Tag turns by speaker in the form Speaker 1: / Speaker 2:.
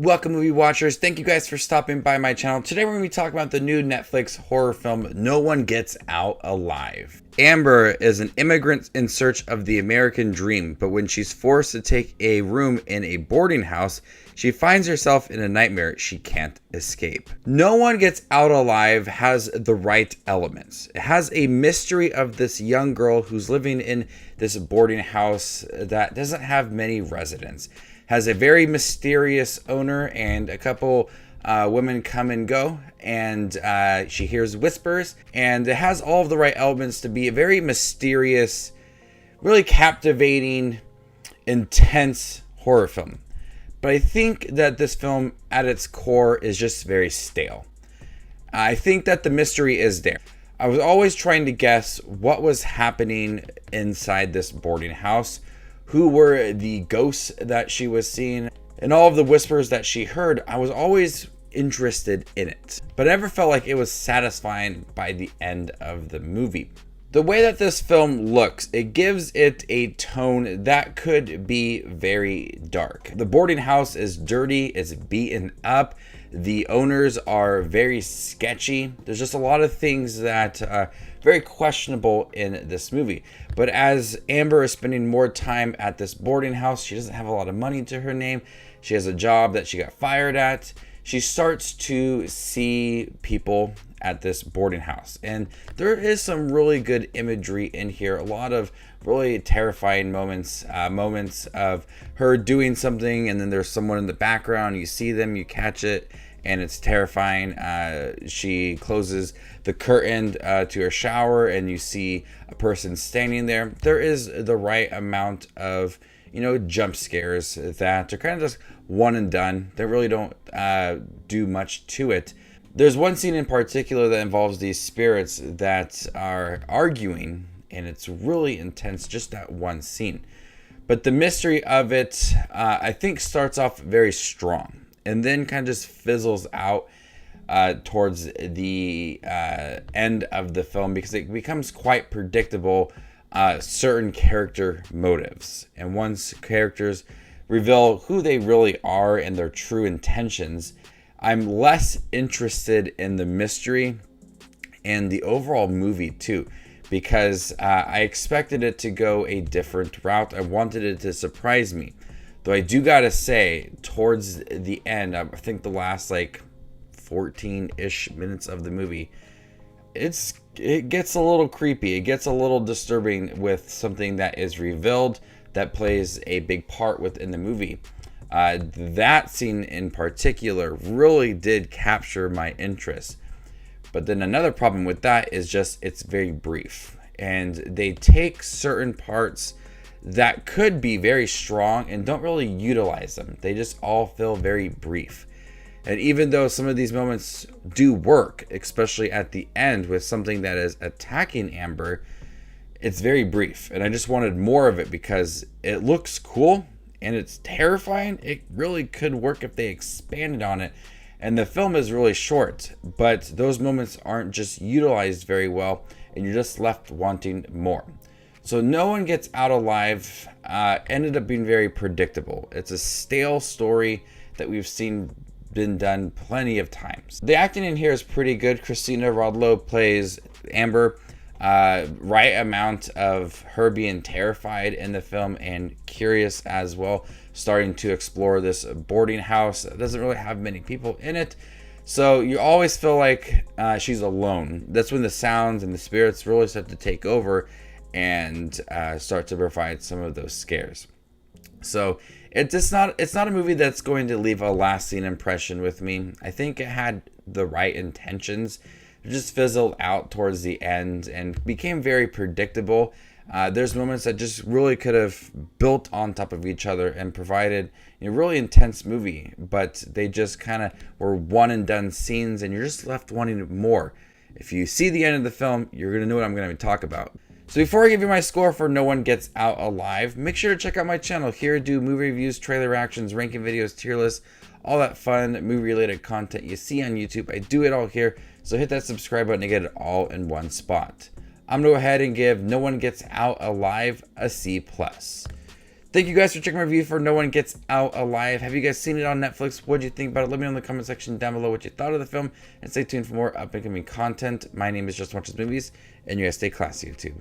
Speaker 1: Welcome, movie watchers. Thank you guys for stopping by my channel. Today we're going to be talking about the new Netflix horror film, No One Gets Out Alive. Amber is an immigrant in search of the American dream, but when she's forced to take a room in a boarding house, she finds herself in a nightmare she can't escape. No One Gets Out Alive has the right elements. It has a mystery of this young girl who's living in this boarding house that doesn't have many residents. Has a very mysterious owner, and a couple women come and go, and she hears whispers, and it has all of the right elements to be a very mysterious, really captivating, intense horror film. But I think that this film at its core is just very stale. I think that the mystery is there. I was always trying to guess what was happening inside this boarding house. Who were the ghosts that she was seeing, and all of the whispers that she heard. I was always interested in it, but I never felt like it was satisfying by the end of the movie. The way that this film looks, it gives it a tone that could be very dark. The boarding house is dirty, it's beaten up. The owners are very sketchy. There's just a lot of things that are very questionable in this movie. But as Amber is spending more time at this boarding house, she doesn't have a lot of money to her name. She has a job that she got fired at. She starts to see people at this boarding house. And there is some really good imagery in here. A lot of really terrifying moments of her doing something, and then there's someone in the background. You see them, you catch it, and it's terrifying. She closes the curtain to her shower, and you see a person standing there. There is the right amount of, jump scares that are kind of just one and done. They really don't do much to it. There's one scene in particular that involves these spirits that are arguing, and it's really intense, just that one scene. But the mystery of it, I think, starts off very strong, and then kind of just fizzles out towards the end of the film, because it becomes quite predictable, certain character motives. And once characters reveal who they really are and their true intentions, I'm less interested in the mystery and the overall movie too, because I expected it to go a different route. I wanted it to surprise me. Though I do gotta say, towards the end, I think the last 14-ish minutes of the movie, it gets a little creepy. It gets a little disturbing with something that is revealed that plays a big part within the movie. That scene in particular really did capture my interest. But then another problem with that is just it's very brief. And they take certain parts that could be very strong and don't really utilize them. They just all feel very brief. And even though some of these moments do work, especially at the end with something that is attacking Amber, it's very brief. And I just wanted more of it because it looks cool and it's terrifying. It really could work if they expanded on it. And the film is really short, but those moments aren't just utilized very well, and you're just left wanting more. So No One Gets Out Alive ended up being very predictable. It's a stale story that we've seen been done plenty of times. The acting in here is pretty good. Cristina Rodlo plays Amber. Right amount of her being terrified in the film and curious as well, starting to explore this boarding house that doesn't really have many people in it, so you always feel like she's alone. That's when the sounds and the spirits really start to take over and start to provide some of those scares. So it's not a movie that's going to leave a lasting impression with me. I think it had the right intentions. It just fizzled out towards the end and became very predictable. There's moments that just really could have built on top of each other and provided a really intense movie, but they just kind of were one and done scenes, and you're just left wanting more. If you see the end of the film, you're going to know what I'm going to talk about. So before I give you my score for No One Gets Out Alive, make sure to check out my channel. Here I do movie reviews, trailer reactions, ranking videos, tier lists, all that fun movie-related content you see on YouTube. I do it all here, so hit that subscribe button to get it all in one spot. I'm going to go ahead and give No One Gets Out Alive a C+. Thank you guys for checking my review for No One Gets Out Alive. Have you guys seen it on Netflix? What did you think about it? Let me know in the comment section down below what you thought of the film. And stay tuned for more up-and-coming content. My name is Just Watches Movies, and you guys stay classy, YouTube.